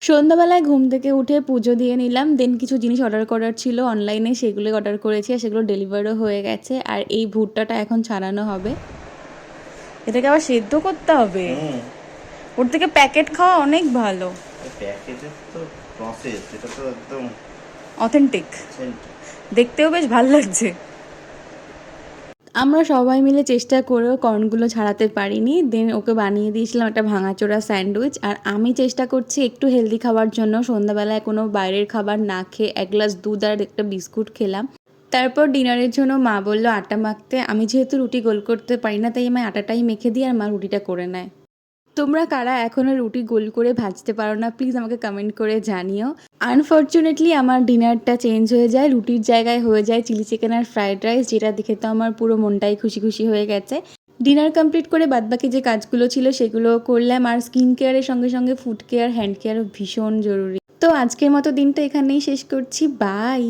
সন্ধ্যাবেলায় ঘুম থেকে উঠে পুজো দিয়ে নিলাম, দেন কিছু জিনিস অর্ডার করার ছিল অনলাইনে, সেগুলো অর্ডার করেছি আর সেগুলো ডেলিভারও হয়ে গেছে। আর এই ভুট্টাটা এখন ছাড়ানো হবে, এটাকে আবার সেদ্ধ করতে হবে। ওর থেকে প্যাকেট খাওয়া অনেক ভালো। প্যাকেটের তো প্রসেস, এটা তো একদম অথেন্টিক, দেখতেও বেশ ভালো লাগছে। আমরা সবাই মিলে চেষ্টা করেও কর্নগুলো ছাড়াতে পারিনি, দেন ওকে বানিয়ে দিয়েছিলাম একটা ভাঙাচোরা স্যান্ডউইচ। আর আমি চেষ্টা করছি একটু হেলদি খাওয়ার জন্য, সন্ধ্যাবেলায় কোনো বাইরের খাবার না খেয়ে এক গ্লাস দুধ আর একটা বিস্কুট খেলাম। তারপর ডিনারের জন্য মা বললো আটা মাখতে, আমি যেহেতু রুটি গোল করতে পারি না তাই আমি আটাটাই মেখে দিই আর মা রুটিটা করে নেয়। তোমরা কারা এখনও রুটি গোল করে ভাজতে পারো না, প্লিজ আমাকে কমেন্ট করে জানিও। আনফর্চুনেটলি আমার ডিনারটা চেঞ্জ হয়ে যায়, রুটির জায়গায় হয়ে যায় চিলি চিকেন আর ফ্রাইড রাইস, যেটা দেখে তো আমার পুরো মনটাই খুশি খুশি হয়ে গেছে। ডিনার কমপ্লিট করে বাদবাকি যে কাজগুলো ছিল সেগুলো করলাম। আর স্কিন কেয়ারের সঙ্গে সঙ্গে ফুড কেয়ার, হ্যান্ড কেয়ারও ভীষণ জরুরি। তো আজকের মতো দিনটা এখানেই শেষ করছি, বাই।